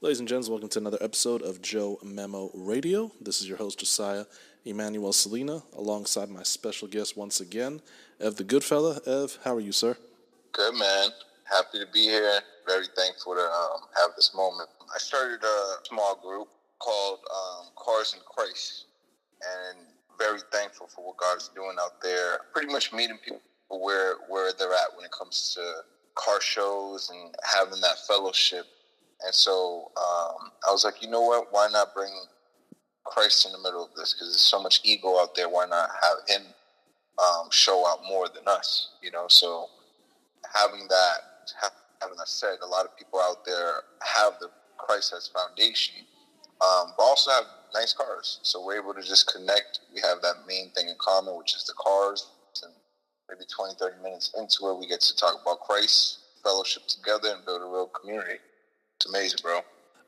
Ladies and gents, welcome to another episode of Joe MEMO Radio. This is your host, Josiah Emmanuel Salina, alongside my special guest once again, Ev the Goodfella. Ev, how are you, sir? Good, man. Happy to be here. Very thankful to have this moment. I started a small group called Cars in Christ, and very thankful for what God is doing out there. Pretty much meeting people where they're at when it comes to car shows and having that fellowship. And so I was like, you know what? Why not bring Christ in the middle of this? Because there's so much ego out there. Why not have him show out more than us? You know, so having that said, a lot of people out there have the Christ as foundation, but also have nice cars. So we're able to just connect. We have that main thing in common, which is the cars. And maybe 20, 30 minutes into it, we get to talk about Christ, fellowship together, and build a real community. It's amazing, bro.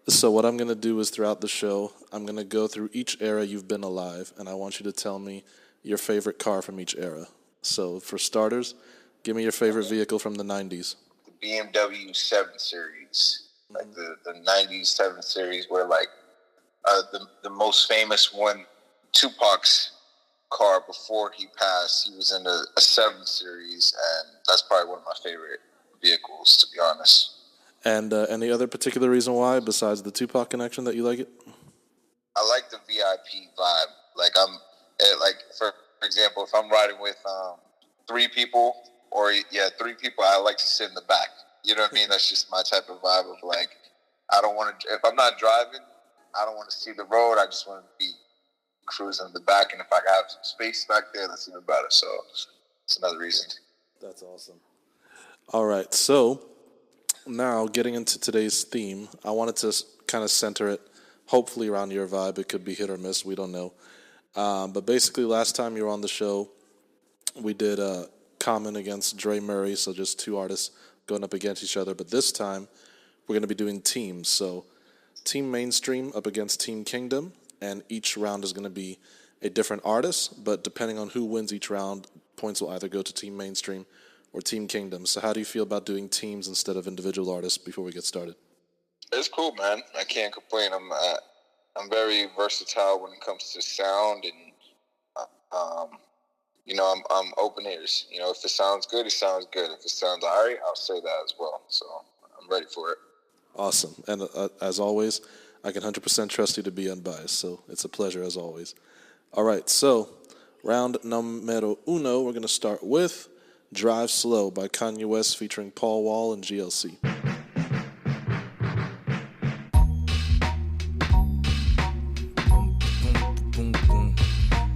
So what I'm going to do is throughout the show, I'm going to go through each era you've been alive, and I want you to tell me your favorite car from each era. So for starters, give me your favorite vehicle from the 90s. The BMW 7 Series, like the 90s 7 Series, where like the most famous one, Tupac's car before he passed, he was in a 7 Series, and that's probably one of my favorite vehicles, to be honest. And any other particular reason why, besides the Tupac connection, that you like it? I like the VIP vibe. Like for example, if I'm riding with three people, I like to sit in the back. You know what I mean? That's just my type of vibe of like, I don't want to. If I'm not driving, I don't want to see the road. I just want to be cruising in the back, and if I have some space back there, that's even better. So it's another reason. That's awesome. All right, so now, getting into today's theme, I wanted to kind of center it, hopefully around your vibe. It could be hit or miss, we don't know. But basically, last time you were on the show, we did Common against Dre Murray, so just two artists going up against each other. But this time, we're going to be doing teams. So Team Mainstream up against Team Kingdom, and each round is going to be a different artist. But depending on who wins each round, points will either go to Team Mainstream or Team Kingdom. So how do you feel about doing teams instead of individual artists before we get started? It's cool, man. I can't complain. I'm very versatile when it comes to sound, and I'm open ears. You know, if it sounds good, it sounds good. If it sounds all right, I'll say that as well. So I'm ready for it. Awesome. And as always, I can 100% trust you to be unbiased. So it's a pleasure as always. All right. So round numero uno, we're going to start with Drive Slow by Kanye West featuring Paul Wall and GLC.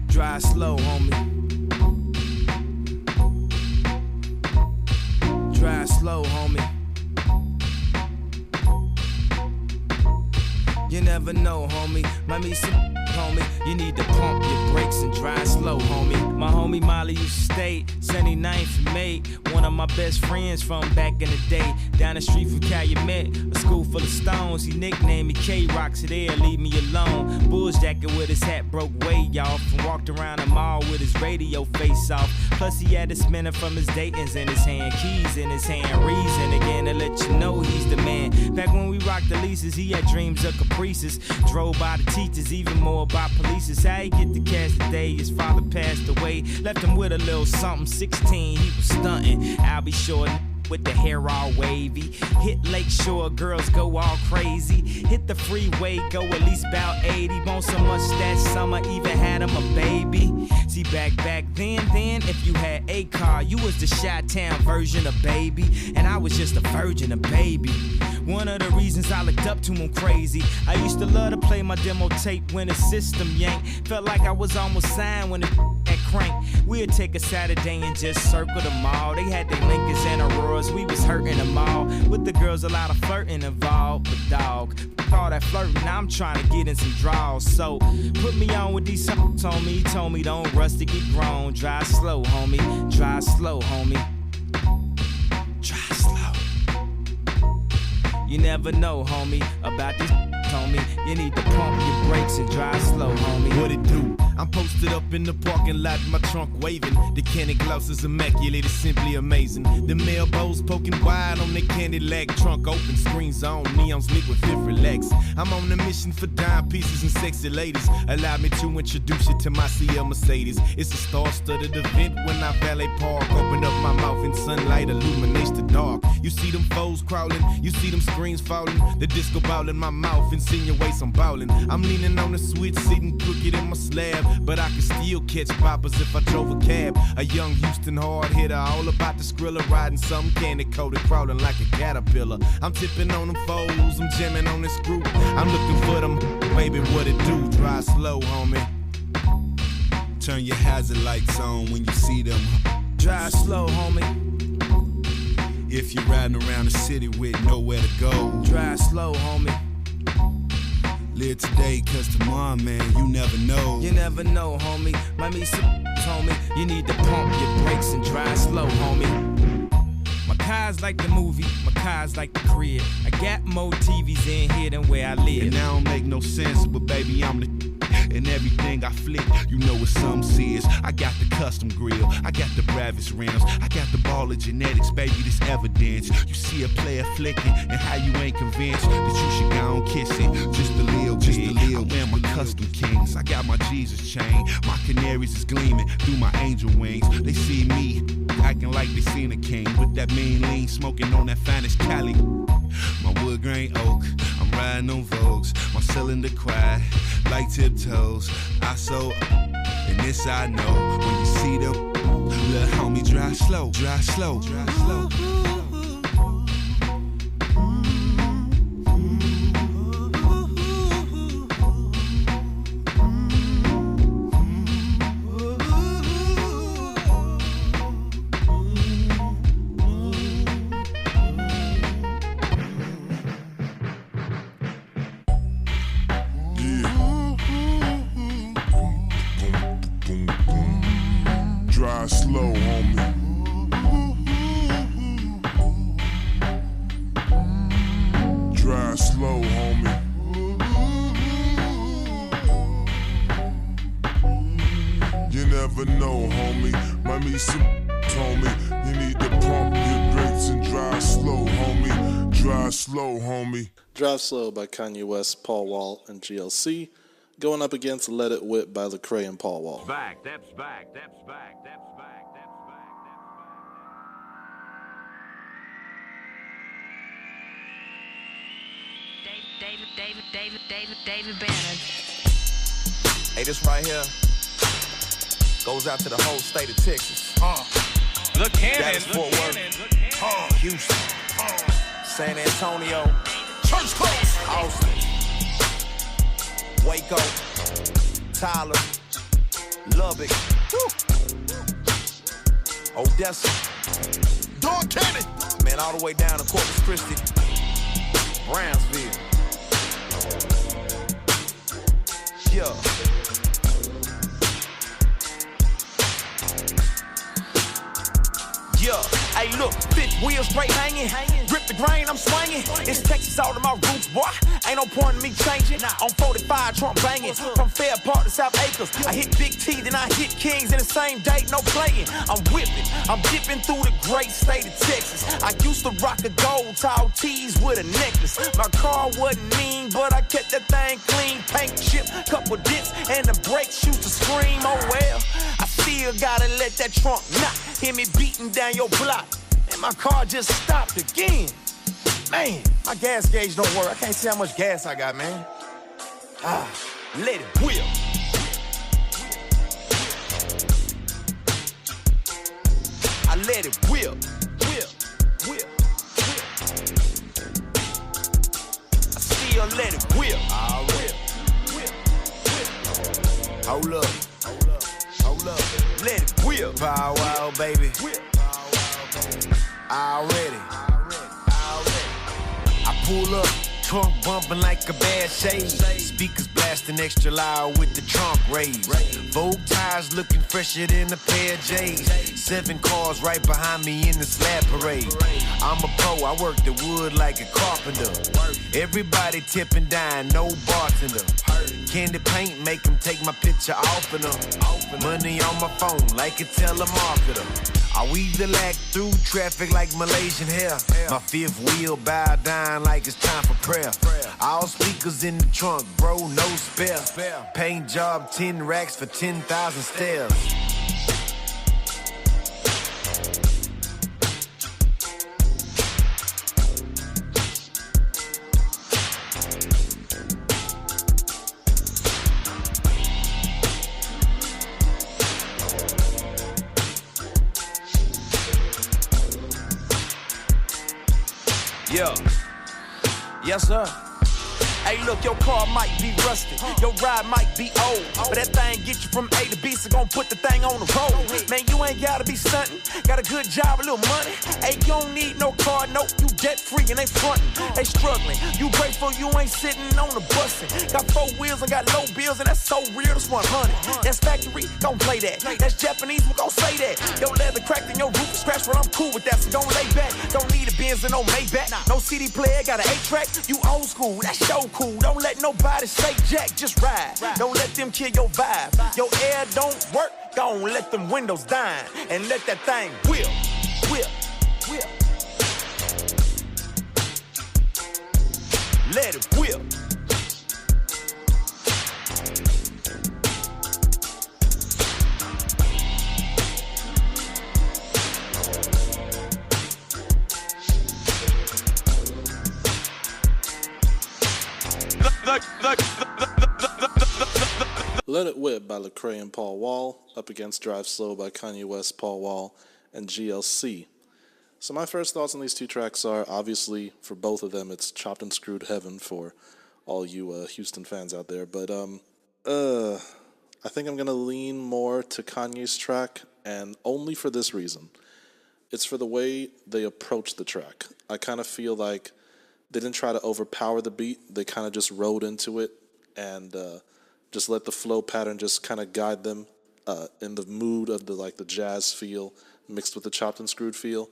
Drive slow, homie. Drive slow, homie. You never know, homie. Might meet some homie. You need to pump your brakes and drive slow, homie. My homie Molly used to stay 79th and May. One of my best friends from back in the day. Down the street from Calumet, a school full of stones. He nicknamed me K-Rock, so there, leave me alone. Bull's jacket with his hat broke way off, and walked around the mall with his radio face off. Plus he had a spinner from his Dayton's in his hand, keys in his hand. Reason again to let you know he's the man. Back when we rocked the leases, he had dreams of caprices. Drove by the teachers, even more by police. How he get the cash today? His father passed away, left him with a little something. 16, he was stunting. I'll be sure with the hair all wavy. Hit Lakeshore, girls go all crazy. Hit the freeway, go at least about 80. Bone so much that summer, even had him a baby. See, back then, if you had a car, you was the Chi-Town version of Baby, and I was just a virgin of Baby. One of the reasons I looked up to him crazy, I used to love to play my demo tape when the system yanked. Felt like I was almost signed when the had crank. We'd take a Saturday and just circle the mall. They had their Lincolns and Auroras, we was hurting them all. With the girls, a lot of flirting involved. But dog, all that flirting, now I'm trying to get in some draws. So put me on with these songs on me. He told me don't rush to get grown. Drive slow, homie. Drive slow, homie. Drive slow. You never know, homie, about these homie. You need to pump your brakes and drive slow, homie. What it do? I'm posted up in the parking lot, my trunk waving. The candy gloss is immaculate, it's simply amazing. The elbows poking wide on the candy lag. Trunk open, screens on, neons lit with fifth relax. I'm on a mission for dime pieces and sexy ladies. Allow me to introduce you to my CL Mercedes. It's a star-studded event when I valet park. Open up my mouth and sunlight illuminates the dark. You see them foes crawling, you see them screens falling. The disco ball in my mouth insinuates I'm ballin'. I'm leaning on the switch, sitting crooked in my slab. But I can still catch poppers if I drove a cab. A young Houston hard hitter, all about the skrilla, riding some candy coated, crawling like a caterpillar. I'm tipping on them foes, I'm jamming on this group. I'm looking for them, baby, what it do? Drive slow, homie. Turn your hazard lights on when you see them. Drive slow, homie. If you're riding around the city with nowhere to go, drive slow, homie. Live today, cause tomorrow, man, you never know. You never know, homie. Might meet some homie. You need to pump your brakes and drive slow, homie. My car's like the movie, my car's like the crib. I got more TVs in here than where I live. And I don't make no sense, but baby, I'm the and everything I flick, you know what some says. I got the custom grill, I got the bravest rims, I got the ball of genetics, baby, this evidence. You see a player flicking, and how you ain't convinced that you should go and kiss it. Just a little bit. I wear my custom kings, I got my Jesus chain. My canaries is gleaming through my angel wings. They see me acting like they seen a king with that mean lean, smoking on that finest Cali. My wood grain oak, I'm riding on Vogues. My cylinder quiet, like tiptoes. I so, and this I know. When you see them, little homie, drive slow, drive slow, drive slow. Drive slow, homie. Drive slow, homie. You never know, homie. Might meet some homie. You need to pump your brakes and drive slow, homie. Drive slow, homie. Drive Slow by Kanye West, Paul Wall, and GLC. Going up against Let It Whip by Lecrae and Paul Wall. Back, that's back, that's back, that's back, that's back, that's back. David Bannon. Hey, this right here goes out to the whole state of Texas. Look Cannon, Dallas, Fort Worth, Houston, San Antonio, Church close. Austin, Waco, Tyler, Lubbock, Odessa, Door Cannon. man, all the way down to Corpus Christi, Brownsville. Yeah. Yeah, hey look, fifth wheel straight hanging. Rip the grain, I'm swinging. It's Texas all to my roots, boy. Ain't no point in me changing. On 45, Trump banging. From Fair Park to South Acres. I hit Big T, then I hit Kings in the same day, no playing. I'm whipping, I'm dipping through the great state of Texas. I used to rock a gold tall tees with a necklace. My car wasn't mean, but I kept that thing clean. Paint chip, couple dents, and the brakes used to scream. Oh well, I still gotta let that trunk knock. Hear me beating down your block, and my car just stopped again. Man, my gas gauge don't work. I can't see how much gas I got, man. Let it whip. I let it whip, whip, whip, whip. I still let it whip. I whip, whip, whip. Hold up, hold up, hold up. Let it whip. Bow wow, baby. Whip. Already. I pull up, Trunk bumping like a bad shade. Speakers blasting extra loud with the trunk raised. Vogue tires looking fresher than a pair of J's. 7 cars right behind me in the slab parade. I'm a pro, I work the wood like a carpenter. Everybody tipping down, no bartender. Candy paint make them take my picture off of them. Money on my phone like a telemarketer. I weave the lack through traffic like Malaysian hair. My 5th wheel bow down like it's time for prayer. All speakers in the trunk, bro, no spare. Paint job, 10 racks for 10,000 stairs. Yeah. Yes, sir. Hey, look, your car might be rusty, your ride might be old, but that thing get you from A to B, so gon' put the thing on the road. Man, you ain't gotta be stuntin', got a good job, a little money. Hey, you don't need no car note, you debt free and they frontin'. They struggling, you grateful you ain't sitting on the bustin'. Got 4 wheels and got low bills, and that's so real, that's 100. That's factory, gon' play that. That's Japanese, we gon' say that. Your leather cracked and your roof scratched, but I'm cool with that, so gon' lay back. Don't need a Benz and no Maybach, no CD player, got an 8-track. You old school, that's so cool. Don't let nobody say jack, just ride. Don't let them kill your vibe. Your air don't work, gon' let them windows down and let that thing whip. Let it whip. Let It Whip by Lecrae and Paul Wall, up against Drive Slow by Kanye West, Paul Wall, and GLC. So my first thoughts on these 2 tracks are, obviously, for both of them, it's chopped and screwed heaven for all you Houston fans out there. But I think I'm going to lean more to Kanye's track, and only for this reason. It's for the way they approach the track. I kind of feel like they didn't try to overpower the beat. They kind of just rode into it and just let the flow pattern just kind of guide them in the mood of the jazz feel mixed with the chopped and screwed feel.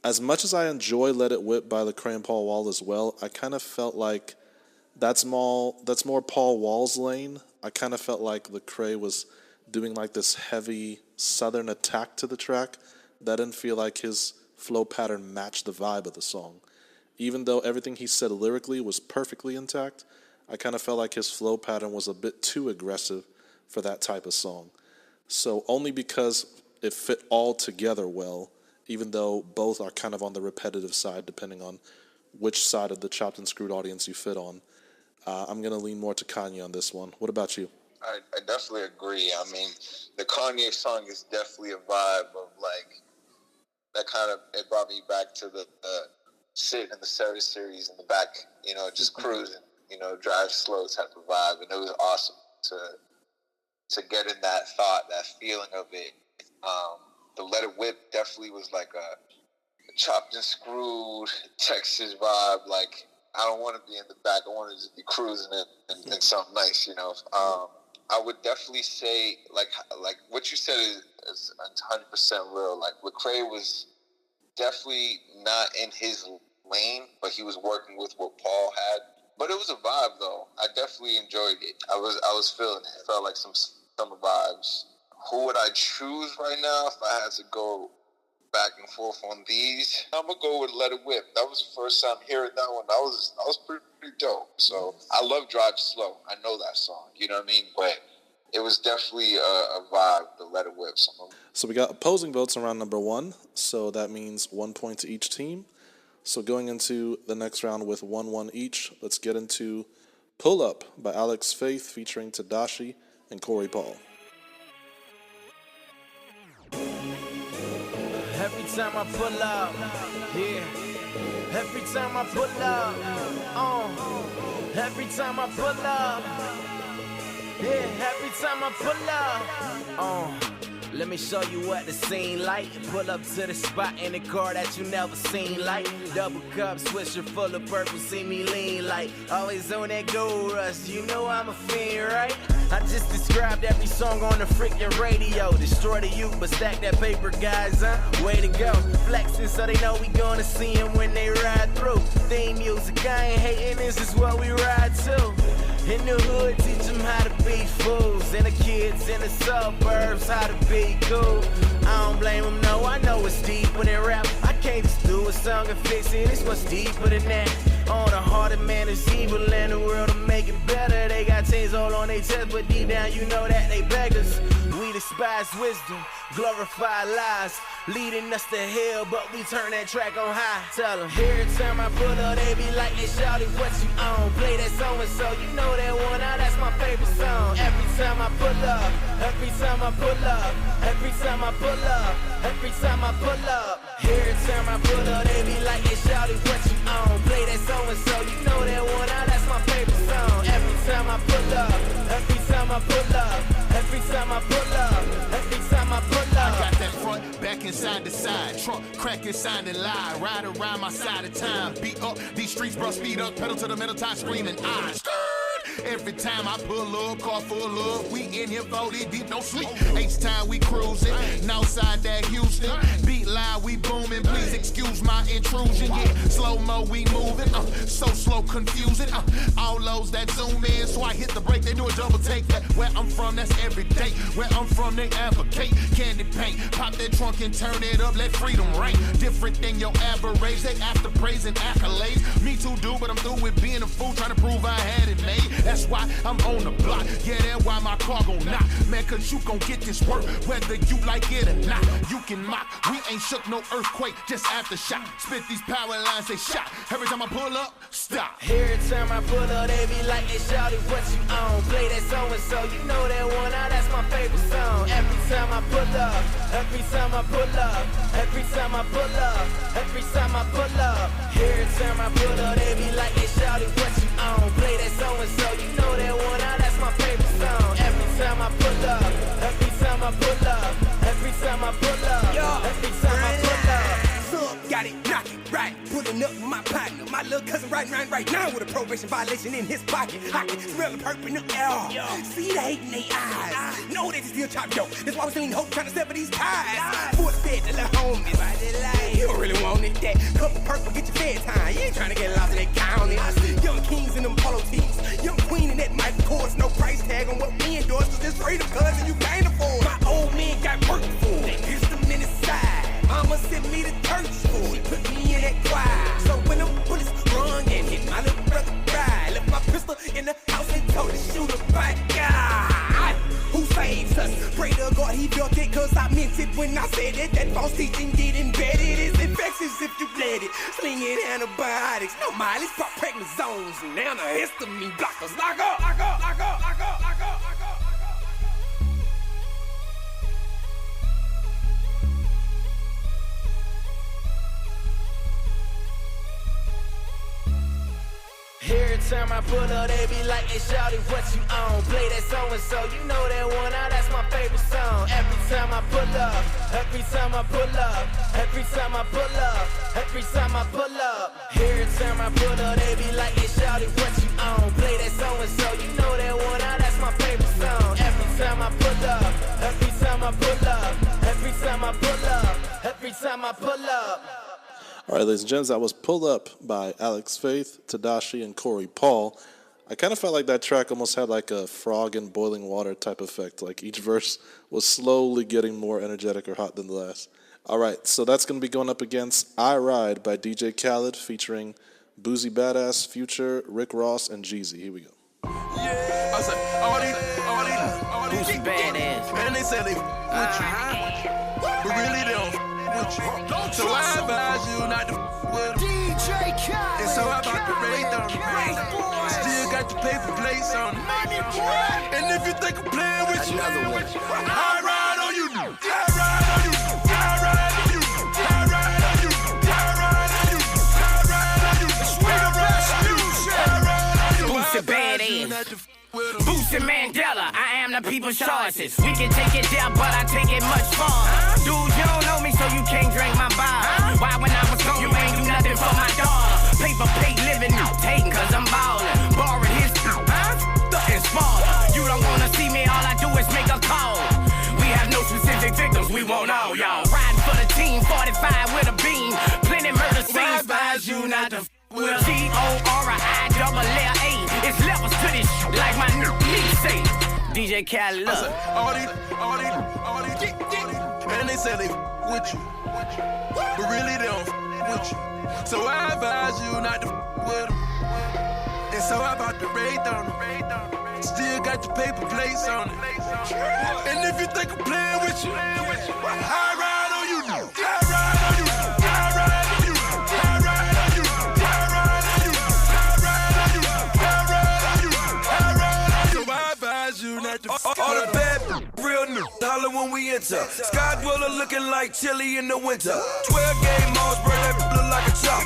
As much as I enjoy Let It Whip by Lecrae and Paul Wall as well, I kind of felt like that's more Paul Wall's lane. I kind of felt like Lecrae was doing like this heavy southern attack to the track that didn't feel like his flow pattern matched the vibe of the song. Even though everything he said lyrically was perfectly intact, I kind of felt like his flow pattern was a bit too aggressive for that type of song. So only because it fit all together well, even though both are kind of on the repetitive side, depending on which side of the chopped and screwed audience you fit on, I'm going to lean more to Kanye on this one. What about you? I definitely agree. I mean, the Kanye song is definitely a vibe of like, that kind of, it brought me back to the sitting in the service series in the back, just cruising. Drive slow type of vibe, and it was awesome to get in that thought, that feeling of it. The Let It Whip definitely was like a chopped and screwed Texas vibe. Like, I don't want to be in the back. I want to just be cruising and something nice, I would definitely say, like what you said is 100% real. Like, Lecrae was definitely not in his lane, but he was working with what Paul had. But it was a vibe, though. I definitely enjoyed it. I was feeling it. It felt like some summer vibes. Who would I choose right now if I had to go back and forth on these? I'm gonna go with Let It Whip. That was the first time hearing that one. That was pretty dope. So I love Drive Slow. I know that song. You know what I mean? But it was definitely a vibe, the Let It Whip song. So we got opposing votes on round number 1. So that means 1 point to each team. So going into the next round with 1-1 each, let's get into Pull Up by Alex Faith featuring Tadashi and Corey Paul. Every time I pull up, yeah. Every time I pull up, every time I pull up, yeah. Every time I pull up, Let me show you what the scene like. Pull up to the spot in a car that you never seen like. Double cup, swisher full of purple, see me lean like. Always on that gold rush, you know I'm a fiend, right? I just described every song on the freaking radio. Destroy the youth, but stack that paper, guys, huh? Way to go. Flexing so they know we gonna see them when they ride through. Theme music, I ain't hating, this is what we ride to. In the hood, teach them how to be fools. And the kids in the suburbs, how to be cool. I don't blame them, no, I know it's deeper than rap. I can't just do a song and fix it, it's much deeper than that. All the hearted man is evil in the world to make it better. They got chains all on their chest, but deep down you know that they beggars. We despise wisdom, glorify lies, leading us to hell, but we turn that track on high. Tell them, every time I pull up, they be like, hey, shawty, what you on? Play that song and so, you know that one, now that's my favorite song. Every time I pull up, every time I pull up, every time I pull up, every time I pull up. Every time I pull up, they be like, hey, shawty, what you on? Play that song and so, you know that one, now that's my favorite song. Every time I pull up, every time I pull up, every time I pull up, every time I pull up. I got that front, back, and side to side. Trunk, cracking, sounding loud. Ride around my side of time. Beat up these streets, bro, speed up. Pedal to the metal, tie screaming. I stirred. Every time I pull up, car full up. We in here 40 deep, no sleep. H-time we cruising. Northside that Houston. Beat loud, we booming. Please excuse my intrusion. Yeah, slow-mo, we moving. So slow, confusing. All those that zoom in, so I hit the brake. They do a double take. Where I'm from, that's every day. Where I'm from, they advocate. Candy paint, pop that trunk and turn it up. Let freedom reign. Different than your average. They after praise and accolades. Me too, dude, but I'm through with being a fool, trying to prove I had it made. That's why I'm on the block. Yeah, that's why my car gon' knock. Man, cause you gon' get this work, whether you like it or not. You can mock. We ain't shook no earthquake, just aftershock. Spit these power lines, they shot. Every time I pull up, stop. Every time I pull up, they be like, hey, shawty, what you on? Play that song and so, you know that one, now that's my favorite song. Every time I pull up, every time I pull up, every time I pull up, every time I pull up. Every time I pull up, they be like, hey, shawty, what you on? Play that song and so, you know that one, now that's my favorite song. Every time I pull up, every time I pull up, every time I pull up, every time I pull up. Got it, knock it, right, pulling up with my partner. My little cousin riding around right now with a probation violation in his pocket. I can smell the purple in the air. See the hate in their eyes. Know they still chop yo. That's why I'm seeing hope trying to sever these ties. Force fed to the homies. You don't really want it. That couple purple get your fed time. You ain't trying to get lost in that county. Young kings in them polo tees. Young queen in that Michael Kors. No price tag on what we endorse. Cause this freedom cousin you can't afford. My old man got work for. They pissed him in his side. Mama sent me to church school. She put me in that choir. So when them bullets rung and hit my little brother cried. Left my pistol in the house and told the shooter by God who saves us. Pray to God he built it cause I meant it when I said it. That false teaching get embedded. It's infectious if you let it. Slinging antibiotics, no mileage, pop pregnant zones. Now the histamine blockers. Lock up, lock up, lock up, lock up, lock up, lock up. Every time I pull up, they be like, hey, shawty, what you on? Play that song and so, you know that one, now that's my favorite song. Every time I pull up, every time I pull up, every time I pull up, every time I pull up. Every time I pull up, they be like, hey, shawty, what you on? Play that song and so, you know that one, now that's my favorite song. Every time I pull up, every time I pull up, every time I pull up, every time I pull up. All right, ladies and gents, that was Pull Up by Alex Faith, Tadashi, and Corey Paul. I kind of felt like that track almost had like a frog in boiling water type effect. Like each verse was slowly getting more energetic or hot than the last. All right, so that's going to be going up against I Ride by DJ Khaled featuring Boozy Badass, Future, Rick Ross, and Jeezy. Here we go. Yeah, I said, all these Boozy Badass. man, they say they with you, but really they don't with you. So I advise you not to with them. DJ Khaled. And so I about to rate on them. Still got the paper plates on them. And if you think I'm playing with you, I ride on you. I ride on you. I ride on you. I ride on you. I ride on you. I ride on you. I ride on you. I ride on you. Boozy Badass. Boots and Mandela, I am the people's choices. We can take it down, but I take it much farther. Dude, you don't know me, so you can't drink my bottle. Why when I was gone, you ain't do nothing for my daughter? Paper plate living, hating cause I'm ballin'. Borrowed his, and small. You don't wanna see me, all I do is make a call. We have no specific victims, we want all y'all. Riding for the team, 45 with a beam. Plenty murder scenes, advise you not to with G-O-R-I-double-L-A. It's levels to this like my new say. DJ Khaled. All these, and they say they with you, but really they don't with you. So I advise you not to with them. And so I about to raid on them. Still got the paper plates on it. And if you think I'm playing with you, I ride on you. I ride on you. I ride on you. I ride on you. I ride on you. I ride on you. I ride on you. I ride on you. So I advise you not to all the bad real new. Holler when we enter. Sky dweller looking like chili in the winter. 12 game modes, bro, that look like a chop.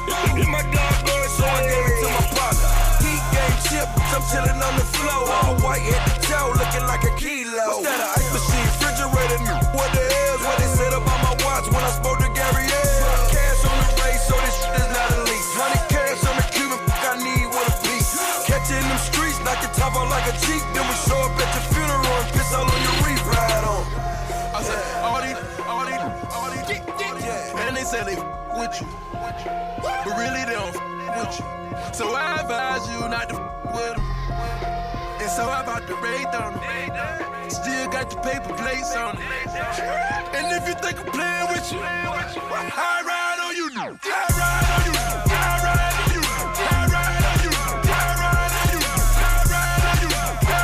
My dog bird, so I gave it to my partner. Heat game chip, I'm chilling on the floor. All white at the toe, looking like a kilo. What's that, an ice machine, refrigerator? What the hell's what they said about my watch when I spoke to Gary L? Cash on the race, so this shit is not a lease. 100 cash on the Cuban, I need one a piece. Catch it in them streets, knock your top out like a Jeep. Then we show up at your funeral and piss all on your reef ride on. I said, all these, and they say they with you, but really they don't with you. So I advise you not to with them. And so I about to raid on them. Still got the paper plates on it. And if you think I'm playing with you, I ride on you. I ride on you. I ride on you. I ride on you. I ride on you. I ride on you. I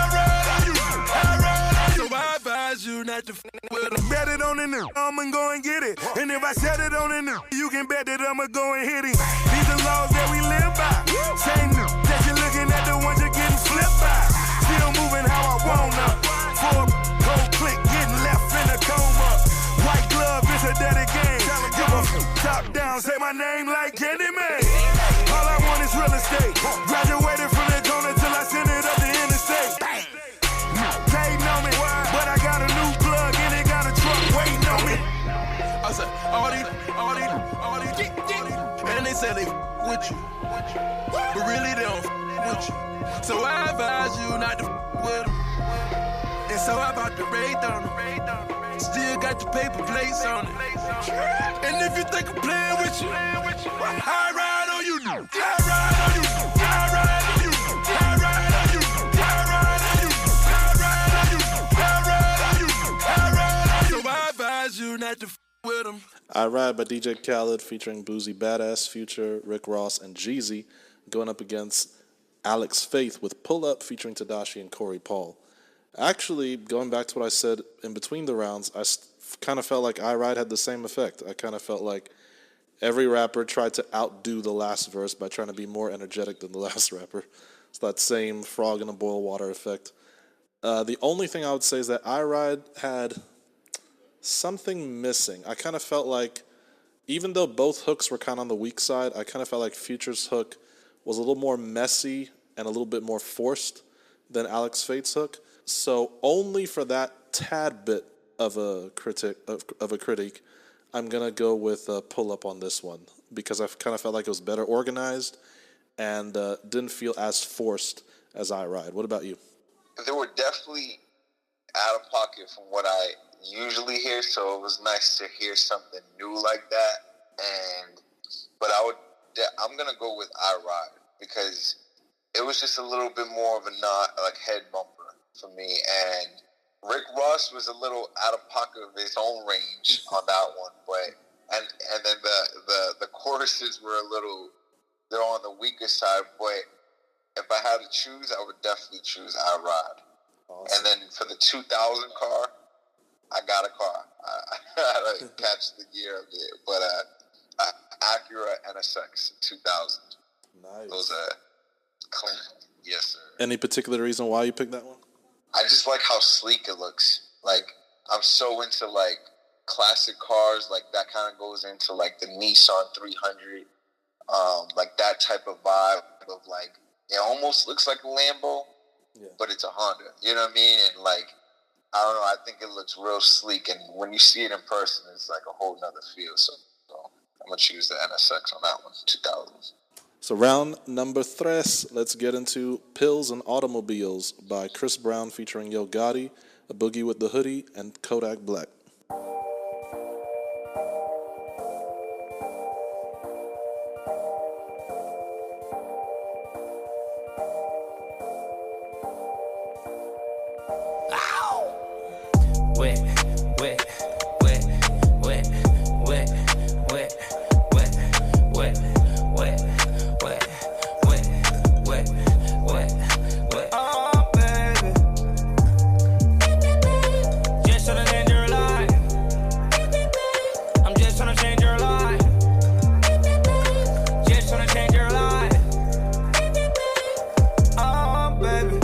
ride on you. I ride on you. So I advise you not to with them. Bet it on the new, I'ma go and get it. And if I set it on the new, you can bet that I'ma go and hit it. These are laws that we live by. Same new, that you're looking at the ones you're getting flipped by. Still moving how I wanna. For a cold click, getting left in a coma. White glove is a dirty game. Give a top down, say my name like Candyman. All I want is real estate. Graduated from the corner till I send it up the interstate. They know me, but I got a new plug and it got a truck waiting on me. I said, all these, and they say they with you, but really they don't with you. So I advise you not to with them. And so I about to raid on them. Still got the paper plates on it. And if you think I'm playing with you, I ride on you. I ride on you. I ride on you. I ride on you. I ride on you. I ride on you. I ride on you. I ride on you. So I advise you not to with them. I Ride by DJ Khaled featuring Boozy Badass, Future, Rick Ross, and Jeezy, going up against Alex Faith with Pull Up featuring Tedashii and Corey Paul. Actually, going back to what I said in between the rounds, I kind of felt like I Ride had the same effect. I kind of felt like every rapper tried to outdo the last verse by trying to be more energetic than the last rapper. It's that same frog in a boil water effect. The only thing I would say is that I Ride had something missing. I kind of felt like, even though both hooks were kind of on the weak side, I kind of felt like Future's hook was a little more messy and a little bit more forced than Alex Faith's hook. So only for that tad bit of a critique, I'm gonna go with Pull Up on this one because I kind of felt like it was better organized and didn't feel as forced as I Ride. What about you? They were definitely out of pocket from what I usually hear, so it was nice to hear something new like that. But I'm gonna go with I Ride because it was just a little bit more of a head bumper for me, and Rick Ross was a little out of pocket of his own range on that one, but and then the choruses were they're on the weaker side, but if I had to choose, I would definitely choose I Ride. Awesome. And then for the 2000 car, I got a car. I had to catch the gear of it, but Acura NSX 2000. Nice. Those are clean. Yes, sir. Any particular reason why you picked that one? I just like how sleek it looks. Like, I'm so into, like, classic cars. Like, that kind of goes into, like, the Nissan 300. Like, that type of vibe of, like, it almost looks like a Lambo. but it's a Honda. You know what I mean? And like, I don't know. I think it looks real sleek, and when you see it in person, it's like a whole nother feel. So I'm gonna choose the NSX on that one, 2000. So round number 3, let's get into Pills and Automobiles by Chris Brown featuring Yo Gotti, A Boogie with the Hoodie, and Kodak Black. Wet, wet, wet, wet, wet, wet, wet, wet, wet, wet, wet, wet, wet, wet. Oh, baby. Just tryna change your life. I'm just tryna change your life. Just tryna change your life. Oh, baby.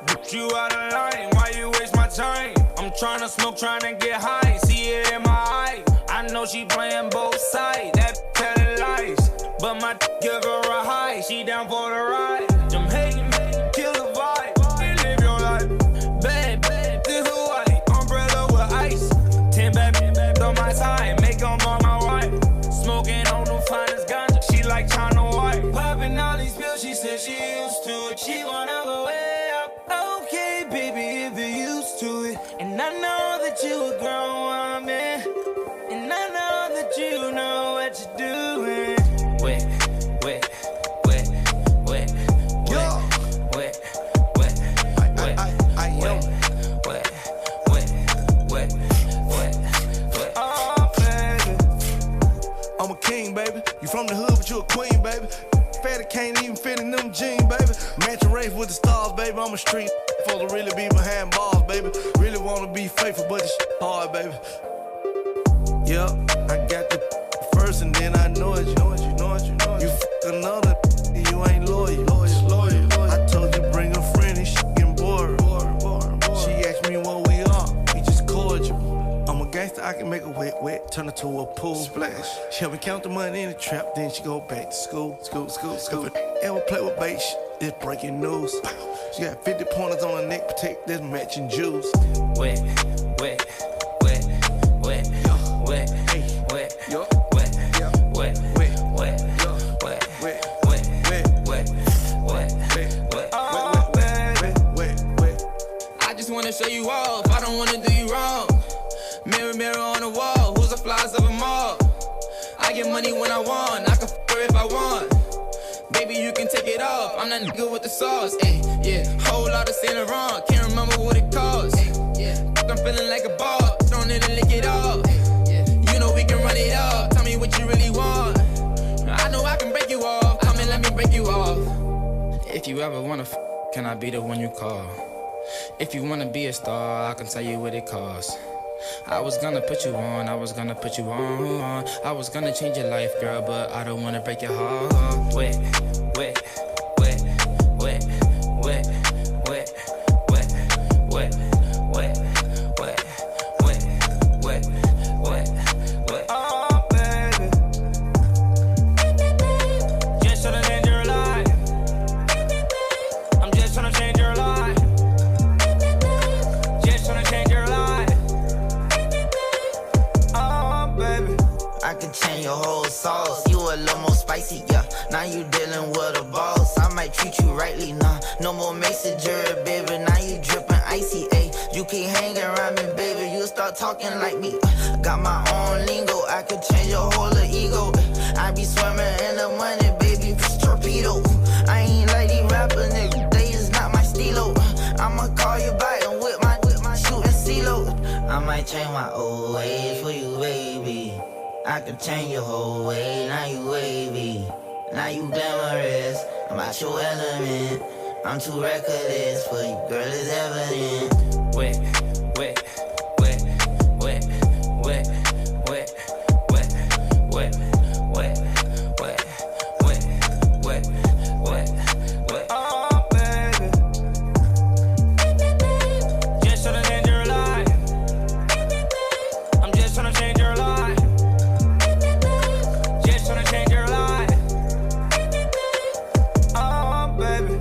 Get you out of line. Why you waste my time? I'm tryna smoke, tryna get high. See it in my eye. I know she playing both sides. That telling lies. But my give her a high. She down for the ride. I'm hating, kill the vibe. And live your life. Bad, this Hawaii. Umbrella with ice. 10 bad on my side. Make them all my wife. Smoking on the finest ganja. She like China White. Popping all these pills. She said she used to it. She wanna go way up. Okay, baby, if you're used to it. And I know that you a grown woman. And I know that you know what you're doing. Wet, wet, wet, wet, wet, wet, wet, wet, wet, wet, wet, wet, wet. Oh, baby. I'm a king, baby. You from the hood, but you a queen, baby. Fatty can't even fit in them jeans, baby. Match a race with the stars, baby. I'm a street supposed to really be behind bars, baby. Really wanna be faithful, but it's hard, baby. Yep, I got the first and then I know it. You f another, you ain't loyal. I told you bring a friend and she getting bored. She asked me what we are, we just cordial. I'm a gangster, I can make a wet, turn it to a pool. Splash. She help me count the money in the trap, then she go back to school. If it ever play with bait, it's breaking news. She got 50 pointers on her neck, protect this matching jewels. Wet, wet, wet, wet, wet, Hey, wet, yo, wet, yeah, wet, wet, wet, yo, wet, wet, wet, wet, wet, wet, wet. Oh, wet. I just wanna show you off. I don't wanna do you wrong. Mirror, mirror on the wall. Who's the flies of them all? I get money when I want. I can f her if I want. Baby, you can take it off. I'm that nigga with the sauce. Ay, yeah, whole lot of Saint Laurent. Can't remember what it cost. Ay, yeah, I'm feeling like a ball. Don't need to lick it off. Ay, yeah, you know we can run it up. Tell me what you really want. I know I can break you off. Come and let me break you off. If you ever wanna can I be the one you call? If you wanna be a star, I can tell you what it costs. I was gonna put you on, I was gonna put you on. I was gonna change your life, girl, but I don't wanna break your heart. Wet, wet, wet, wet, wet, wet, wet, wet, wet, wet, wet, wet, wet, wet. Oh, baby. Just tryna change your life. I'm just tryna change your life. Just tryna change your life. I can change your whole sauce. You a little more spicy, yeah. Now you dealing with a boss. I might treat you rightly, nah. No more messenger, baby. Now you dripping icy, ayy. You keep hanging around me, baby. You start talking like me. Got my own lingo. I could change your whole ego. I be swimming in the money, baby. Torpedo. I ain't like these rappers, nigga. They is not my stilo. I'ma call you back and whip my shooting CeeLo. I might change my old ways for you, baby. I can change your whole way, now you wavy. Now you glamorous, I'm out your element. I'm too reckless for you, girl, it's evident. Wet, wet, wet, wet, wet, wet, wet, wet, wet, wet, wet, wet, wet, wet. Oh, baby. Just tryna change your life. I'm just tryna change your life. Just tryna change your life. Oh, baby.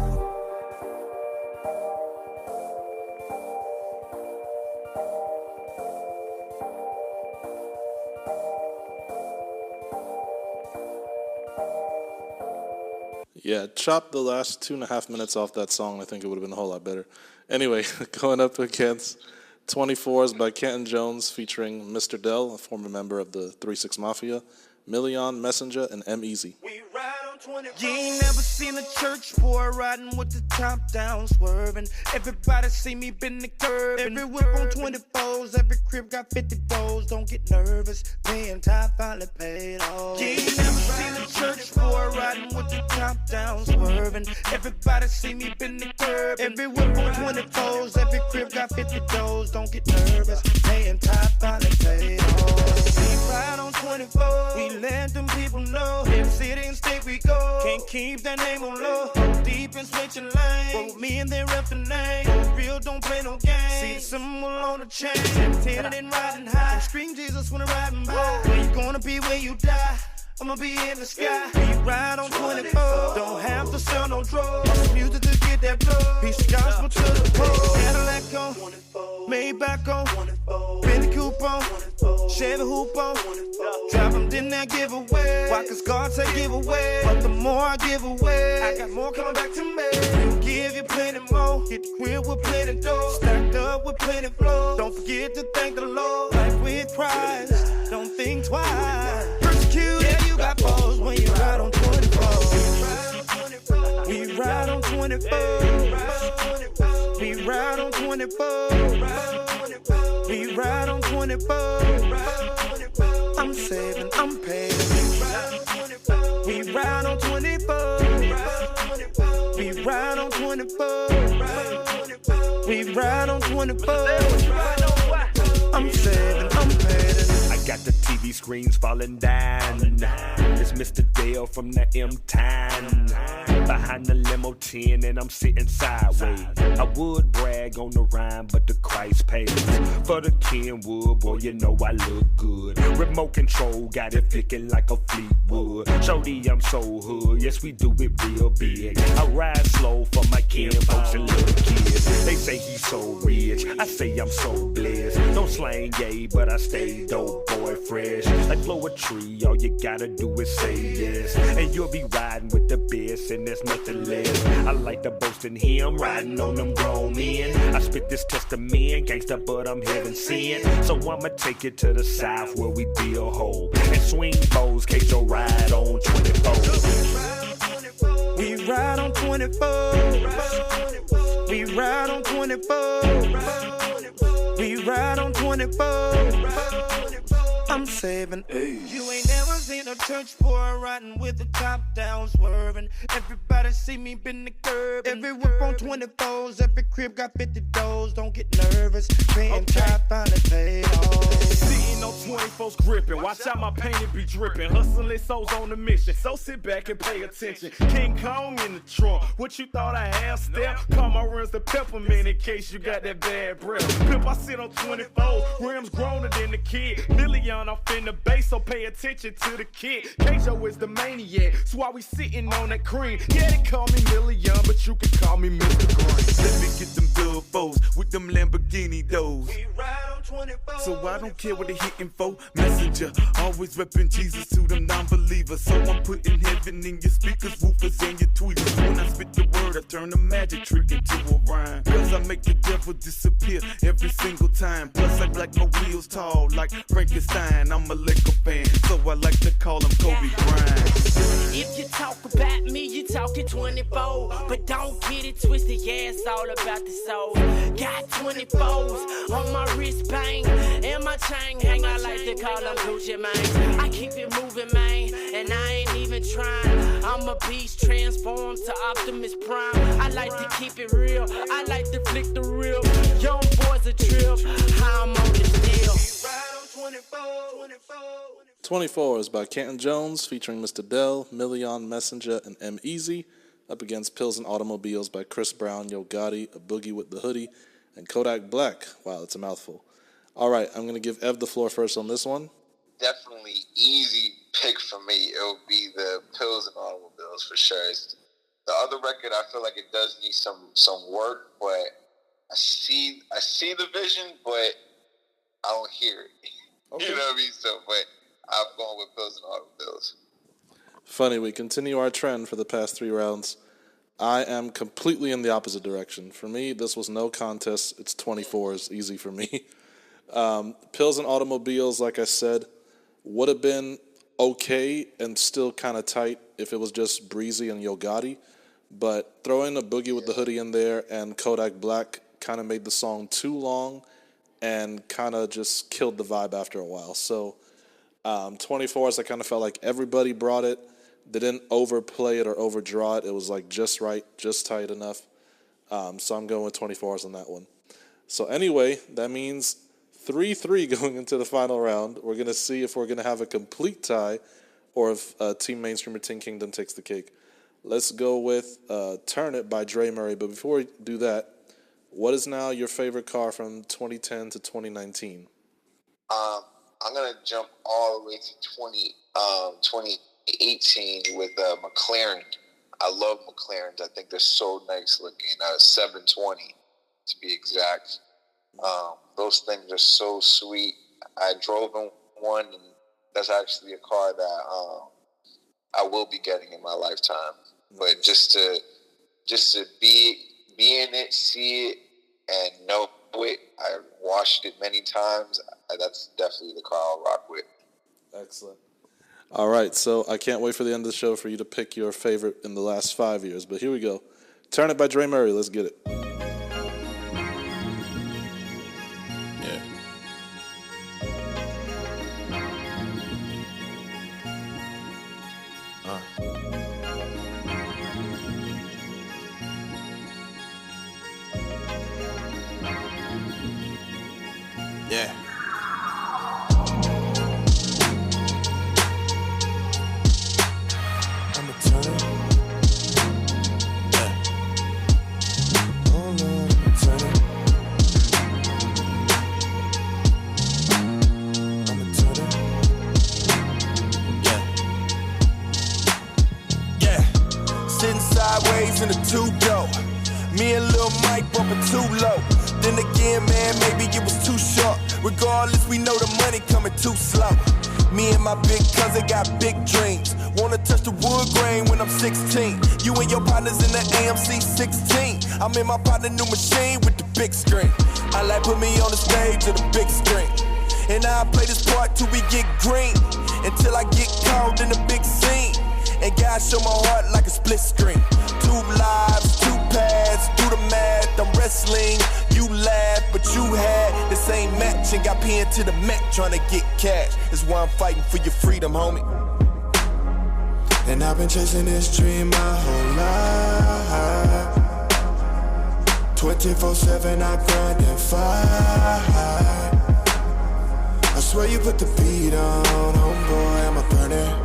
Yeah, chop the last 2.5 minutes off that song. I think it would have been a whole lot better. Anyway, going up against 24s by Kenton Jones featuring Mr. Dell, a former member of the 3-6 Mafia, Million, Messenger, and M-Easy. You ain't never seen a church boy riding with the top down, swerving. Everybody see me bend the curve. Every whip on 24s, every crib got 50 doors. Don't get nervous, paying time finally paid off. You ain't never seen a church boy riding with the top down, swerving. Everybody see me bend the curve. Every whip on 24s, every crib got 50 doors. Don't get nervous, paying time finally paid off. We ride on 24, we let them people know. Every city and state we go. Can't keep that name on low. Go deep and switching lanes. Roll me and they rep the name. For real, don't play no games. See the symbol on the chain. Tinted and riding high. Scream Jesus when I'm riding by. Where you gonna be when you die? I'ma be in the sky. We ride on 24. Don't have to sell no drugs. Music to get that blood. Peace the gospel to the poor. Cadillac on, Maybach on, Bentley coupe on, Chevy hoop on. Drop them, then I give away. Why? Cause God said give away. But the more I give away, I got more coming back to me. He'll give you plenty more. Hit the crib with plenty dough. Stacked up with plenty flow. Don't forget to thank the Lord. Life with pride. Don't think twice. Persecute, yeah, you got balls when you ride on 24. We ride on 24. We ride on 24. We ride on 24. I'm saving, I'm paying. We ride on 24. We ride on 24. We ride on 24. I'm saving, I'm paying. I got the TV screens falling down. It's Mr. Dale from the M-Town. Behind the limo 10 and I'm sitting sideways. I would brag on the rhyme, but the Christ pays. For the Kenwood, boy, you know I look good. Remote control got it flicking like a Fleetwood. Shorty, I'm so hood, yes, we do it real big. I ride slow for my kin folks and little kids. They say he's so rich, I say I'm so blessed. Don't slang gay, but I stay dope, boy, fresh. Like blow a tree, all you gotta do is say yes. And you'll be riding with the best, and there's nothing less. I like to boast in him, riding on them grown men. I spit this testament, gangsta, but I'm heaven sent. So I'ma take it to the south where we deal whole. And swing bows, case your ride on 24. We ride on 24. We ride on 24. We ride on 24. I'm saving. You ain't never seen a church boy riding with the top down, swerving. Everybody see me bend the curb. Every whip on 24s, every crib got 50 doors. Don't get nervous, paying top finally paid off. Sitting on 24's gripping, watch out my paint it be dripping. Hustling souls on a mission, so sit back and pay attention. King Kong in the trunk, what you thought I had step? Call my rims the peppermint in case you got that bad breath. Pimp, I sit on 24, rims growner than the kid. Million off in the base, so pay attention to the kid. K-Joe is the maniac, so why we sitting on that cream? Yeah, they call me Million, but you can call me Mr. Green. Let me get them dub foes with them Lamborghini doors. We ride on 24. So I don't care what they hitting for. Messenger, always repping Jesus to them non-believers. So I'm putting heaven in your speakers, woofers, and your tweeters. When I spit the word, I turn a magic trick into a rhyme. Cause I make the devil disappear every single time. Plus I like my wheels tall like Frankenstein. I'm a Laker fan, so I like to call him Kobe Bryant. If you talk about me, you talking 24. But don't get it twisted, yeah, it's all about the soul. Got 24s on my wrist, bang. And my chain hang, I like to call them Gucci, man. I keep it moving, man, and I ain't even trying. I'm a beast transformed to Optimus Prime. I like to keep it real, I like to flick the real. Young boys a trip, how I'm on the steel. 24 is by Kenton Jones featuring Mr. Dell, Million, Messenger, and M-Easy. Up against Pills and Automobiles by Chris Brown, Yo Gotti, A Boogie with the Hoodie, and Kodak Black. Wow, it's a mouthful. All right, I'm going to give Ev the floor first on this one. Definitely easy pick for me. It would be the Pills and Automobiles for sure. The other record, I feel like it does need some work, but I see the vision, but I don't hear it. Okay. You know what I mean? So, but I'm going with Pills and Automobiles. Funny, we continue our trend for the past 3 rounds. I am completely in the opposite direction. For me, this was no contest. It's 24s, easy for me. Pills and Automobiles, like I said, would have been okay and still kind of tight if it was just Breezy and Yo Gotti. But throwing a Boogie with the Hoodie in there and Kodak Black kind of made the song too long and kind of just killed the vibe after a while. So 24s, I kind of felt like everybody brought it. They didn't overplay it or overdraw it. It was like just right, just tight enough. So I'm going with 24s on that one. So anyway, that means 3-3 going into the final round. We're going to see if we're going to have a complete tie or if Team Mainstream or Team Kingdom takes the cake. Let's go with Turn It by Dre Murray. But before we do that, what is now your favorite car from 2010 to 2019? I'm going to jump all the way to 2018 with McLaren. I love McLarens. I think they're so nice looking. 720 to be exact. Those things are so sweet. I drove in one, and that's actually a car that I will be getting in my lifetime. But just to be in it, see it, and know it. I watched it many times. That's definitely the car I'll rock with. Excellent. All right, so I can't wait for the end of the show for you to pick your favorite in the last 5 years. But here we go. Turn It by Dre Murray. Let's get it. Yeah. I'ma turn it. Yeah. Oh Lord, I'ma turn it. I'ma turn it. Yeah. Sitting sideways in a two-door. Me and Lil Mike bumping too low. Then again, man, maybe it was too short. Regardless, we know the money coming too slow. Me and my big cousin got big dreams. Wanna touch the wood grain when I'm 16. You and your partners in the AMC 16. I'm in my partner new machine with the big screen. I like put me on the stage of the big screen. And I play this part till we get green. Until I get called in the big scene. And God show my heart like a split screen. 2 lives, 2 paths, do the math. I'm wrestling, you laugh, but you had the same match and got pinned to the mat trying to get cash. That's why I'm fighting for your freedom, homie. And I've been chasing this dream my whole life. 24/7 I grind and fight. I swear you put the beat on, homeboy, I'ma burn it.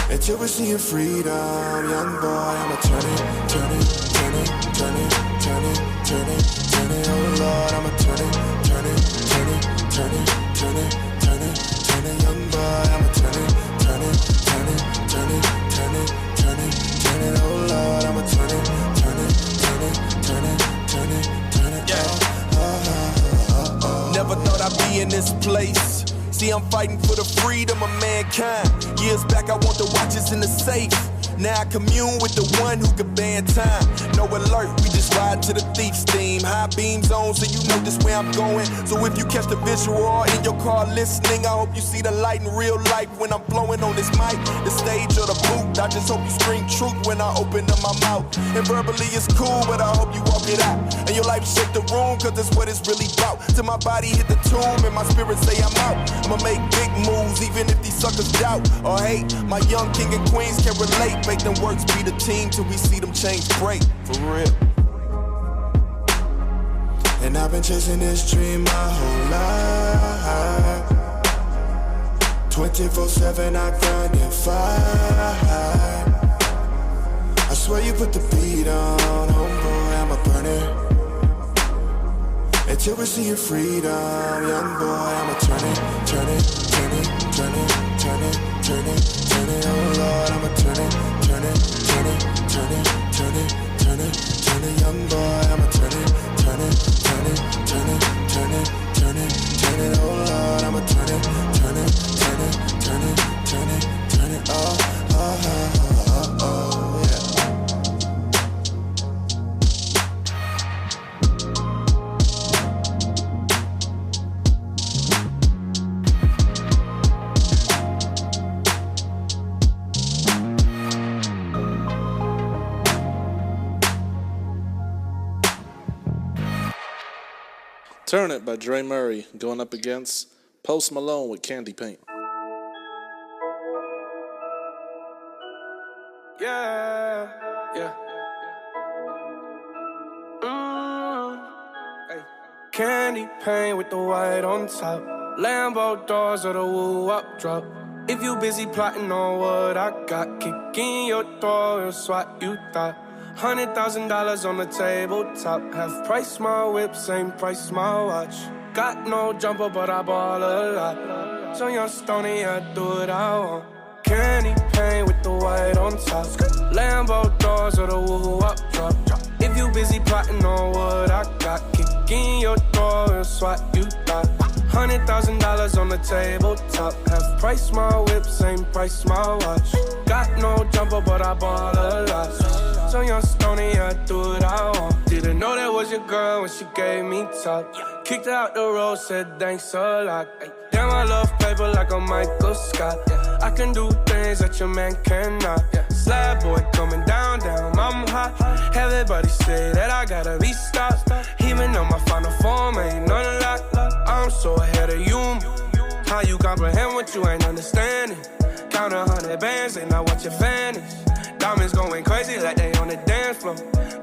Until we're seeing freedom, young boy, I'ma turn it, turn it, turn it, turn it, turn it, turn it, turn it, oh Lord, I'ma turn it, turn it, turn it, turn it, turn it, turn it, turn it, young boy, I'ma turn it, turn it, turn it, turn it, turn it, turn it, turn it, oh Lord, I'ma turn it, turn it, turn it, turn it, turn it, turn it, Never thought I'd be in this place. See, I'm fighting for the freedom of mankind. Years back, I want the watches in the safe. Now I commune with the one who could ban time. No alert, we just ride to the thief's theme. High beams on, so you know just where I'm going. So if you catch the visual or in your car listening, I hope you see the light in real life when I'm blowing on this mic. The stage or the booth, I just hope you scream truth when I open up my mouth. And verbally it's cool, but I hope you walk it out. And your life shake the room, cause that's what it's really about. Till my body hit the tomb and my spirit say I'm out. I'ma make big moves, even if these suckers doubt or hate. My young king and queens can relate. Make them works be the team till we see them change break, for real. And I've been chasing this dream my whole life. 24/7 I grind and fight. I swear you put the beat on, homeboy, I'ma burn it. Until we're seeing freedom, young boy, I'ma turn it, turn it, turn it, turn it, turn it, turn it, turn it, oh Lord, I'ma turn it, turn it, turn it, turn it, turn it, turn it, turn it, young boy, I'ma turn it, turn it, turn it, turn it, turn it, turn it, turn it, oh Lord, I'ma turn it, turn it, turn it, turn it, turn it, turn it, oh Turn It by Dre Murray going up against Post Malone with Candy Paint. Yeah, yeah. Hey. Candy paint with the white on top. Lambo doors or the woo up drop. If you busy plotting on what I got, kick in your door, it's what you thought. $100,000 on the tabletop. Half price my whip, same price my watch. Got no jumper, but I ball a lot. So young Stoney, I do what I want. Candy paint with the white on top. Lambo doors or the woo up drop. If you busy plotting on what I got, kick in your door, it's what you thought. $100,000 on the tabletop. Half price my whip, same price my watch. Got no jumper, but I ball a lot. So young Stoney, I do what I want. Didn't know that was your girl when she gave me top. Kicked her out the road, said thanks a lot. Damn, I love paper like a Michael Scott. I can do things that your man cannot. Slab boy coming down, I'm hot. Everybody say that I gotta be stopped. Even though my final form ain't none like. I'm so ahead of you. How you comprehend what you ain't understanding? Count 100 bands, ain't not what you vanish. Diamonds going crazy like they on the dance floor.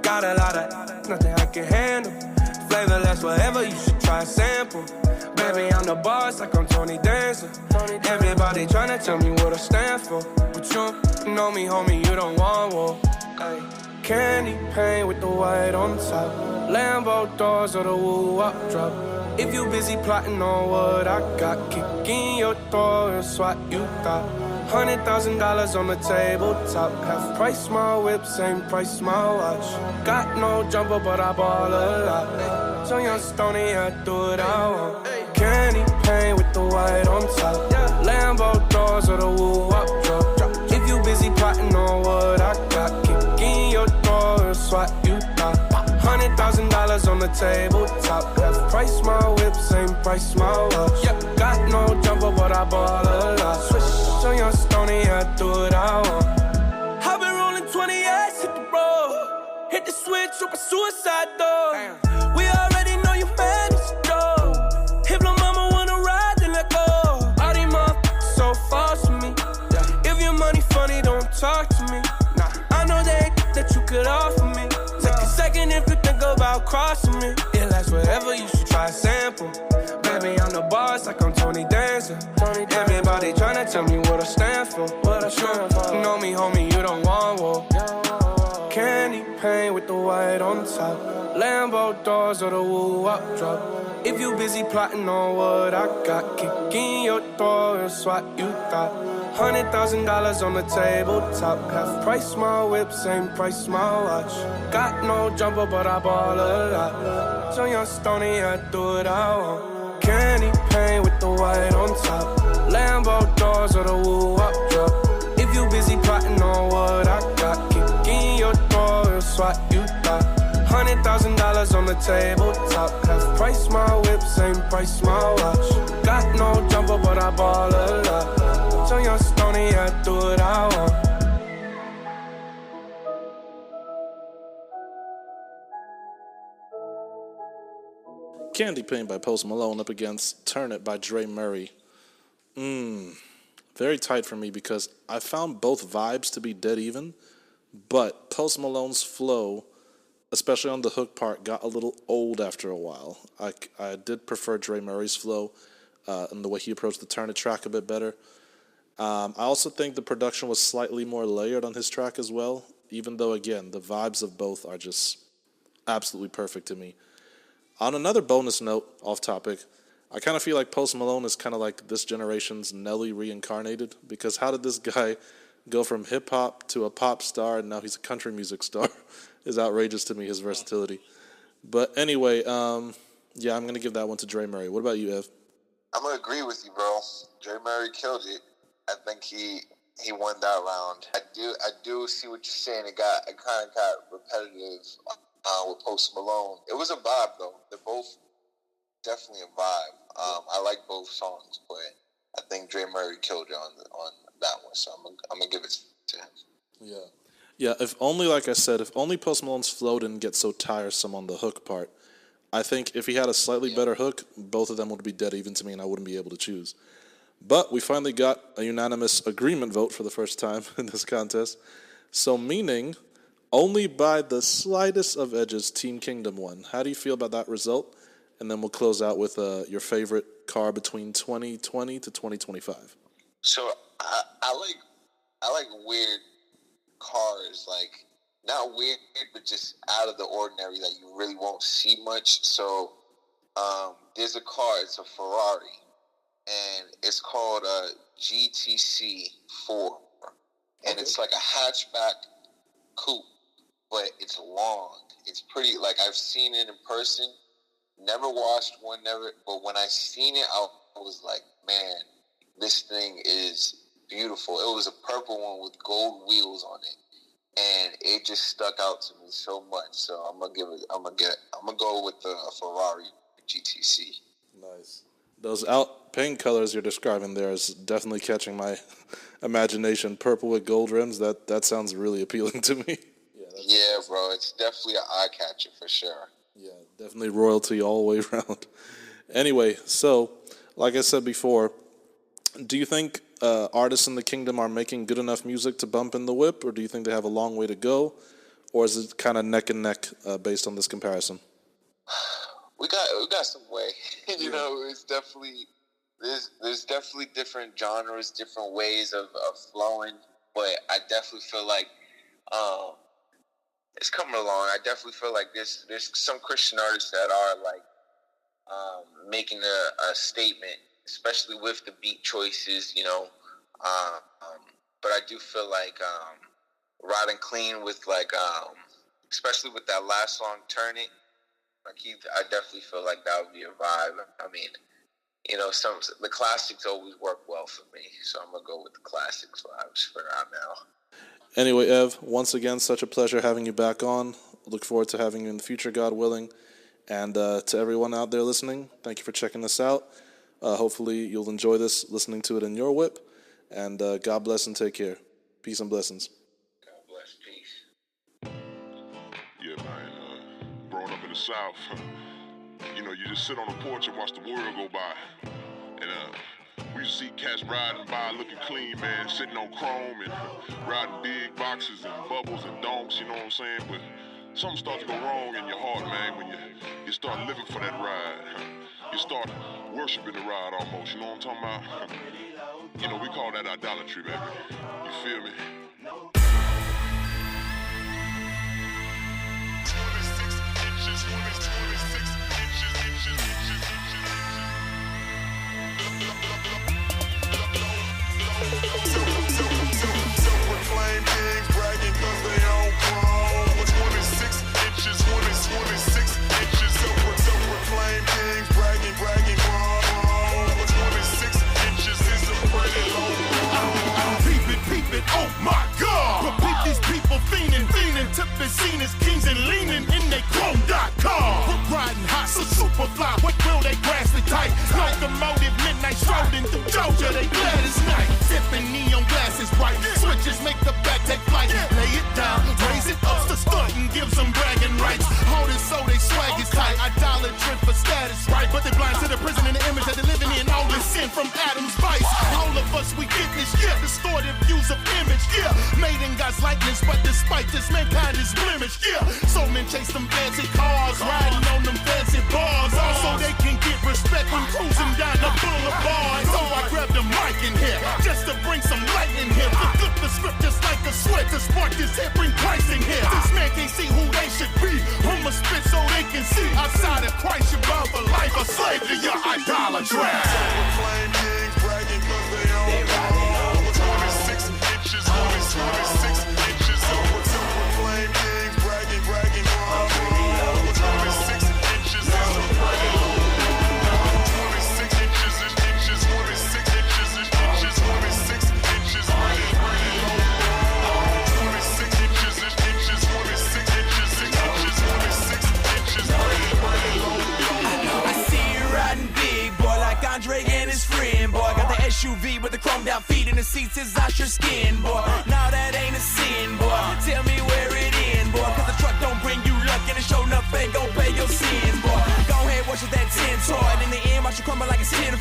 Got a lot of nothing I can handle. Flavorless, whatever, you should try a sample. Baby, I'm the boss like I'm Tony Dancer. Everybody tryna tell me what I stand for. But you know me, homie, you don't want war. Ay. Candy paint with the white on top. Lambo doors or the woo up drop. If you busy plotting on what I got, kick in your door, it's what you thought. $100,000 on the tabletop. Half price my whip, same price my watch. Got no jumper, but I ball a lot. So young Stoney, I do what I want. Candy paint with the white on top. Lambo doors or the woo up drop. If you busy plotting on what I got, kick in your door, it's what you thought. $100,000 on the tabletop. Half price my whip, same price my watch. Got no jumper, but I ball a lot. So young Stoney, I do what I want. I've been rolling 20 years, hit the road. Hit the switch, up a suicide door. We already know you man is a dog. If my mama wanna ride, then let go. All these motherfuckers so false to me. If your money funny, don't talk to me. Nah, I know that you could offer me. Take a second if you think about crossing me. It lasts forever, you should try a sample. Baby, I'm the boss like I'm Tony Dancer. Everybody tryna tell me what I stand for. You know me, homie, you don't want war. Candy paint with the white on top. Lambo doors or the woo up drop. If you busy plotting on what I got, kick in your door, it's what you thought. $100,000 on the tabletop. Half price my whip, same price my watch. Got no jumper, but I ball a lot. So young Stoney, I do what I want. Candy paint with the white on top. Lambo doors or the woo up drop. If you busy plotting on what I got, kick in your door, it's what you thought. $100,000 on the tabletop. Half price my whip, same price my watch. Got no jumper, but I ball a lot. So young Stoney, I do what I want. Candy Paint by Post Malone up against Turn It by Dre Murray. Very tight for me because I found both vibes to be dead even, but Post Malone's flow, especially on the hook part, got a little old after a while. I did prefer Dre Murray's flow and the way he approached the Turn It track a bit better. I also think the production was slightly more layered on his track as well, even though, again, the vibes of both are just absolutely perfect to me. On another bonus note, off topic, I kind of feel like Post Malone is kind of like this generation's Nelly reincarnated, because how did this guy go from hip-hop to a pop star and now he's a country music star is outrageous to me, his versatility. But anyway, yeah, I'm going to give that one to Dre Murray. What about you, Ev? I'm going to agree with you, bro. Dre Murray killed it. I think he won that round. I do see what you're saying. It kind of got repetitive with Post Malone. It was a vibe, though. They're both definitely a vibe. I like both songs, but I think Dre Murray killed it on that one, so I'm gonna give it to him. Yeah. If only, like I said, if only Post Malone's flow didn't get so tiresome on the hook part, I think if he had a slightly better hook, both of them would be dead even to me, and I wouldn't be able to choose. But we finally got a unanimous agreement vote for the first time in this contest. So meaning, only by the slightest of edges, Team Kingdom won. How do you feel about that result? And then we'll close out with your favorite car between 2020 to 2025. So I like weird cars, like not weird, but just out of the ordinary that you really won't see much. So there's a car, it's a Ferrari, and it's called a GTC 4, and it's like a hatchback coupe, but it's long. It's pretty. Like I've seen it in person. Never washed one, but when I seen it, I was like, man, this thing is beautiful. It was a purple one with gold wheels on it, and it just stuck out to me so much. So I'm gonna go with the Ferrari GTC. Nice. Those paint colors you're describing there is definitely catching my imagination. Purple with gold rims. That sounds really appealing to me. Yeah, bro, it's definitely an eye catcher for sure. Yeah, definitely royalty all the way around. Anyway, so like I said before, do you think artists in the kingdom are making good enough music to bump in the whip, or do you think they have a long way to go, or is it kind of neck and neck based on this comparison? We got some way. You know, it's definitely there's definitely different genres, different ways of flowing, but I definitely feel like it's coming along. I definitely feel like there's some Christian artists that are like making a statement, especially with the beat choices, you know. But I do feel like Riding Clean with like, especially with that last song, Turn It. Like I definitely feel like that would be a vibe. I mean, you know, the classics always work well for me, so I'm gonna go with the classics vibes for now. Anyway, Ev, once again, such a pleasure having you back on. Look forward to having you in the future, God willing. And to everyone out there listening, thank you for checking this out. Hopefully you'll enjoy this, listening to it in your whip. And God bless and take care. Peace and blessings. God bless. Peace. Yeah, man. Growing up in the South, you know, you just sit on the porch and watch the world go by. And we used to see cats riding by looking clean, man, sitting on chrome and riding big boxes and bubbles and donks, you know what I'm saying? But something starts to go wrong in your heart, man, when you start living for that ride. You start worshiping the ride almost, you know what I'm talking about? You know, we call that idolatry, baby. You feel me? Self-proclaimed kings bragging cause they own chrome. 26 inches, 26 inches. Self-proclaimed kings bragging chrome. 26 inches is a pretty low. Peep it, oh my God. But peep these people fiending to be seen as kings and leaning in they chrome.com. Riding hot, so super fly. What will they grass the tight? Locomotive midnight strolling through Georgia, they glad as night. Tipping neon glasses bright. Switches make the back take flight. Lay it down, raise it up to stunt and give some bragging rights. Hold it so they swag is tight. Idolatry for status, right? But they blind to the prison and the image that they're living in. All this sin from Adam's vice. All of us, we get this, yeah. Distorted views of image, yeah. Made in God's likeness, but despite this, mankind is blemished, yeah. So men chase them fancy cars, riding on them fancy bars. Also, they can get respect when cruising down the boulevard. So I grabbed the mic in here, just to bring some light in here. To flip the script just like a sweat, to spark this hit, bring Christ in here. This man can't see who they should be. I'ma spit so they can see. Outside of Christ, you're bound for life, a slave to your idolatry. Self-proclaimed kings bragging cause they own 26 inches, 26 inches. Self-proclaimed kings bragging 26 inches is a pretty low. 26 inches is inches, 26 inches is inches, 26 inches pretty low. 26 inches is inches, 26 inches is inches, 26 inches pretty low. I see you riding big, boy, like Andre and his friend, boy. Got the SUV with the chromed out feet and the seats is out your skin, boy. Now that ain't a sin, boy. Tell me where it ends, boy. Cause the truck don't bring you luck and the show enough ain't gon' pay your sins, boy. crumble like it's 10-4.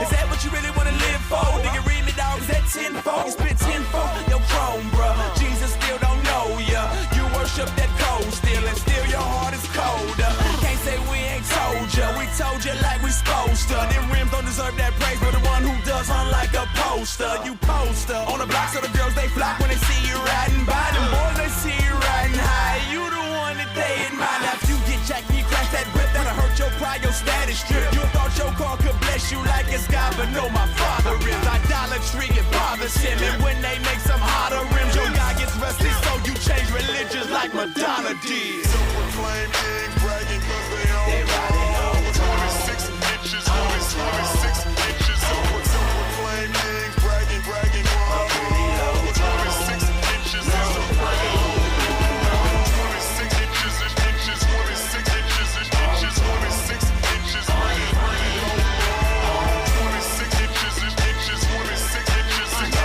Is that what you really wanna live for? Nigga, read me, dog, is that 10-4? You spit 10-4, yo, chrome, bruh. Jesus still don't know ya. You worship that cold still, and still your heart is colder. Can't say we ain't told ya. We told you like we supposed to. Them rims don't deserve that praise, but the one who does hunt like a poster. You poster on the block, so the girls they flock when they see you riding by. Them boys they see you riding high. You the one that they admire. Now if you get jacked and you crash that whip, that'll hurt your pride, your status strip. You thought your car could bless you like it's God, but no, my father is. Idolatry, it bothers him, and when they make some hotter rims, your guy gets rusty, so you change religions like Madonna did. Self-proclaimed kings bragging 'cause they riding on 26 inches, 26 inches. Self-proclaimed kings bragging, 26 inches. 26 inches, 26 inches, 26 inches. 26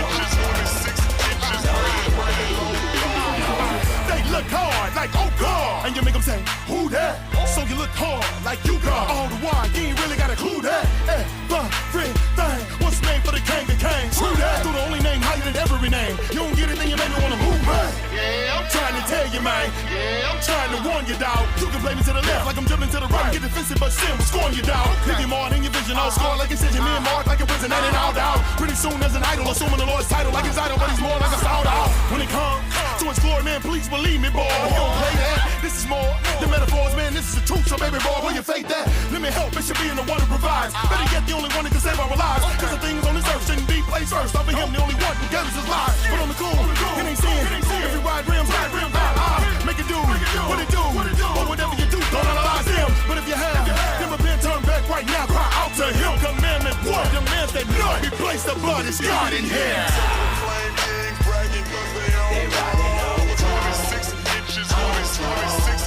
inches, 26 inches. They look hard like, oh God, and you make them say, who that? So you look hard like you got all the while, you ain't really got a clue that. Everything was made for the king that came. True that, through the only name higher than every name. You don't get it, then you make me wanna move back. Yeah, I'm trying to tell you, man. Yeah, I'm trying to warn you, dog. You can play me to the left like I'm dribbling to the right. Get defensive, but still I'm scoring you, dog. Thinking more than your vision, all score like it's me and Mark like a prison, that ain't all down. Pretty soon as an idol, assuming the Lord's title like his idol, but he's more like a sound out. When it comes to his glory, man, please believe me, boy. You don't play that. This is more than metaphors, man. This is the truth, so baby boy, will you fake that? Let me help, it should be in the one who provides. Better get the only one that can save our lives. Cause the things on this earth shouldn't be placed first. Over him, the only one who gathers his lives. But on the cool, it ain't sin. Every ride rims, make it do what it do. Or whatever you do, don't analyze him. But if you have, then repent, turn back right now, cry out to him. Commandment one, demands that none replace the blood is God in here. Self-proclaimed kings bragging 'cause they riding on 26 inches, 26